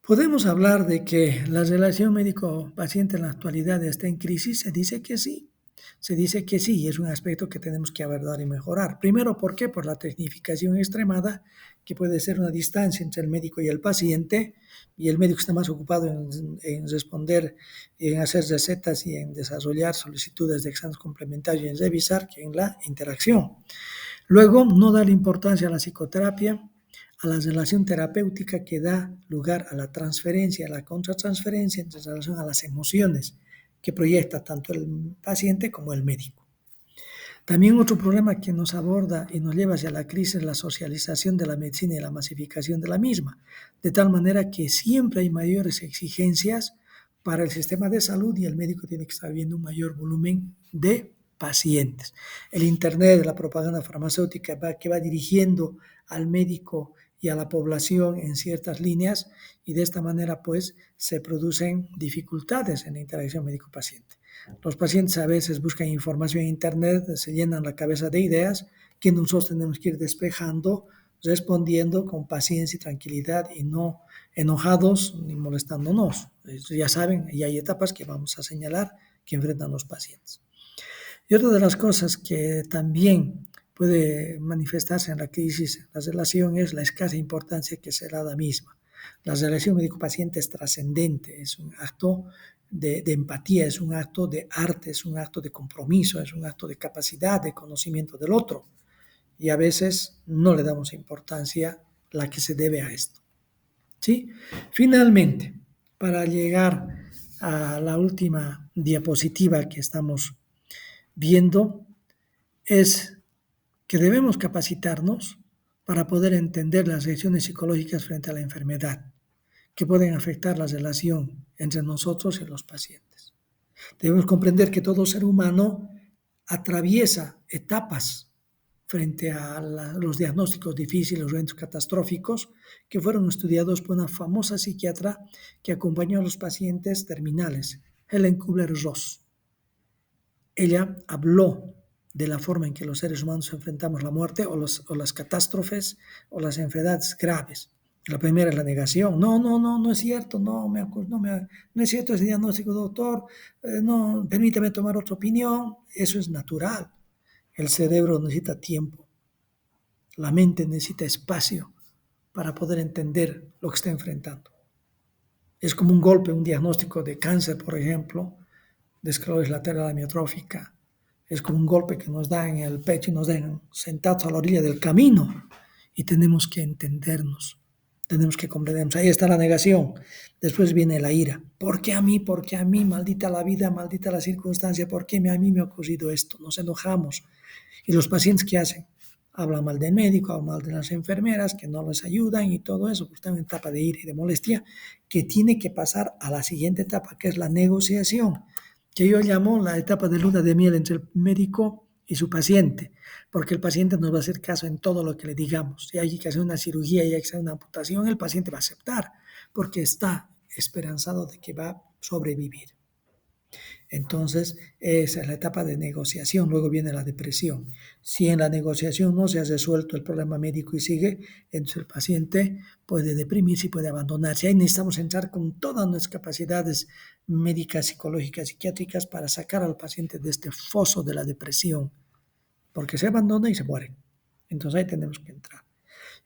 ¿Podemos hablar de que la relación médico-paciente en la actualidad está en crisis? Se dice que sí. Se dice que sí, y es un aspecto que tenemos que abordar y mejorar. Primero, ¿por qué? Por la tecnificación extremada, que puede ser una distancia entre el médico y el paciente, y el médico está más ocupado en responder, en hacer recetas y en desarrollar solicitudes de exámenes complementarios y en revisar que en la interacción. Luego, no dar importancia a la psicoterapia, a la relación terapéutica que da lugar a la transferencia, a la contratransferencia en relación a las emociones que proyecta tanto el paciente como el médico. También otro problema que nos aborda y nos lleva hacia la crisis es la socialización de la medicina y la masificación de la misma, de tal manera que siempre hay mayores exigencias para el sistema de salud y el médico tiene que estar viendo un mayor volumen de pacientes. El Internet, la propaganda farmacéutica que va dirigiendo al médico y a la población en ciertas líneas y de esta manera pues se producen dificultades en la interacción médico-paciente. Los pacientes a veces buscan información en Internet, se llenan la cabeza de ideas que nosotros tenemos que ir despejando, respondiendo con paciencia y tranquilidad y no enojados ni molestándonos. Ya saben, y hay etapas que vamos a señalar que enfrentan los pacientes. Y otra de las cosas que también puede manifestarse en la crisis, la relación, es la escasa importancia que se da a la misma. La relación médico-paciente es trascendente, es un acto de empatía, es un acto de arte, es un acto de compromiso, es un acto de capacidad, de conocimiento del otro. Y a veces no le damos importancia la que se debe a esto. ¿Sí? Finalmente, para llegar a la última diapositiva que estamos viendo, es que debemos capacitarnos para poder entender las reacciones psicológicas frente a la enfermedad que pueden afectar la relación entre nosotros y los pacientes. Debemos comprender que todo ser humano atraviesa etapas frente a los diagnósticos difíciles, los eventos catastróficos, que fueron estudiados por una famosa psiquiatra que acompañó a los pacientes terminales, Helen Kubler-Ross. Ella habló de la forma en que los seres humanos enfrentamos la muerte o las catástrofes o las enfermedades graves. La primera es la negación. No es cierto, no es cierto ese diagnóstico, doctor, no, permítame tomar otra opinión. Eso es natural. El cerebro necesita tiempo, la mente necesita espacio para poder entender lo que está enfrentando. Es como un golpe, un diagnóstico de cáncer, por ejemplo, de esclerosis lateral amiotrófica. Es como un golpe que nos da en el pecho y nos dejan sentados a la orilla del camino y tenemos que entendernos, tenemos que comprendernos. Ahí está la negación. Después viene la ira. ¿Por qué a mí? ¿Por qué a mí? Maldita la vida, maldita la circunstancia. ¿Por qué a mí me ha ocurrido esto? Nos enojamos. ¿Y los pacientes qué hacen? Hablan mal del médico, hablan mal de las enfermeras que no les ayudan y todo eso, pues están en etapa de ira y de molestia que tiene que pasar a la siguiente etapa, que es la negociación, que yo llamo la etapa de luna de miel entre el médico y su paciente, porque el paciente nos va a hacer caso en todo lo que le digamos. Si hay que hacer una cirugía y hay que hacer una amputación, el paciente va a aceptar, porque está esperanzado de que va a sobrevivir. Entonces, esa es la etapa de negociación. Luego viene la depresión. Si en la negociación no se ha resuelto el problema médico y sigue, entonces el paciente puede deprimirse y puede abandonarse. Ahí necesitamos entrar con todas nuestras capacidades médicas, psicológicas, psiquiátricas para sacar al paciente de este foso de la depresión, porque se abandona y se muere. Entonces ahí tenemos que entrar.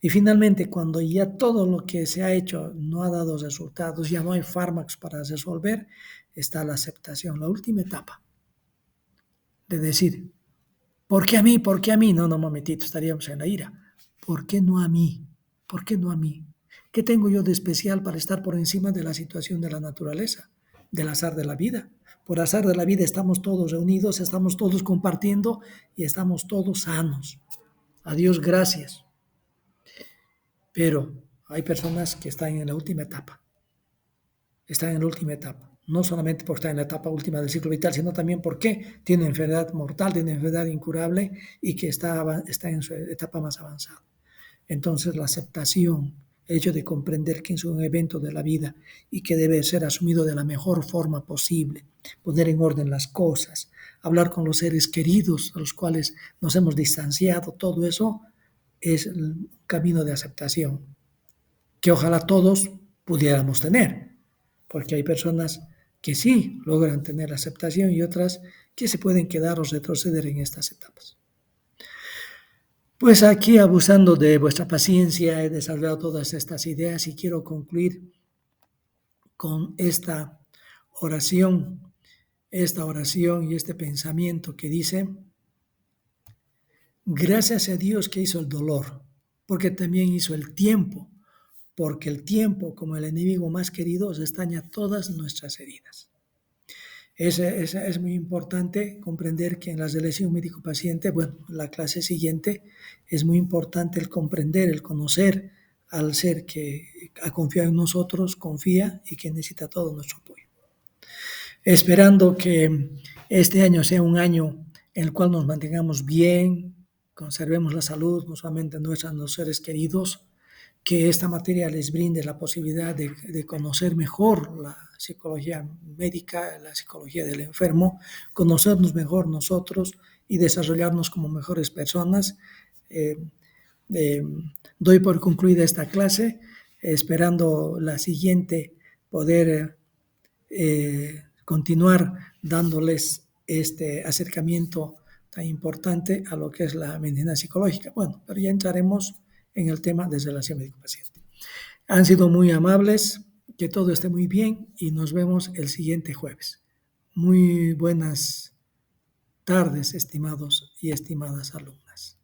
Y finalmente, cuando ya todo lo que se ha hecho no ha dado resultados, ya no hay fármacos para resolver, está la aceptación, la última etapa. de decir, ¿por qué a mí? ¿Por qué a mí? No, no, momentito, estaríamos en la ira. ¿Por qué no a mí? ¿Por qué no a mí? ¿Qué tengo yo de especial para estar por encima de la situación de la naturaleza, del azar de la vida? Por azar de la vida estamos todos reunidos, estamos todos compartiendo y estamos todos sanos. A Dios gracias. Pero hay personas que están en la última etapa. Están en la última etapa. No solamente porque están en la etapa última del ciclo vital, sino también porque tienen enfermedad mortal, tienen enfermedad incurable y que está en su etapa más avanzada. Entonces la aceptación, el hecho de comprender que es un evento de la vida y que debe ser asumido de la mejor forma posible, poner en orden las cosas, hablar con los seres queridos a los cuales nos hemos distanciado, todo eso es el camino de aceptación que ojalá todos pudiéramos tener, porque hay personas que sí logran tener aceptación y otras que se pueden quedar o retroceder en estas etapas. Pues aquí, abusando de vuestra paciencia, he desarrollado todas estas ideas y quiero concluir con esta oración y este pensamiento que dice, gracias a Dios que hizo el dolor, porque también hizo el tiempo, porque el tiempo, como el enemigo más querido, restaña todas nuestras heridas. Es muy importante comprender que en la relación médico-paciente, bueno, la clase siguiente, es muy importante el comprender, el conocer al ser que ha confiado en nosotros, confía y que necesita todo nuestro apoyo. Esperando que este año sea un año en el cual nos mantengamos bien, conservemos la salud, no solamente nuestros seres queridos, que esta materia les brinde la posibilidad de conocer mejor la psicología médica, la psicología del enfermo, conocernos mejor nosotros y desarrollarnos como mejores personas. Eh, eh, Doy por concluida esta clase, esperando la siguiente poder continuar dándoles este acercamiento tan importante a lo que es la medicina psicológica. Bueno, pero ya entraremos en el tema de relación médico-paciente. Han sido muy amables, que todo esté muy bien y nos vemos el siguiente jueves. Muy buenas tardes, estimados y estimadas alumnas.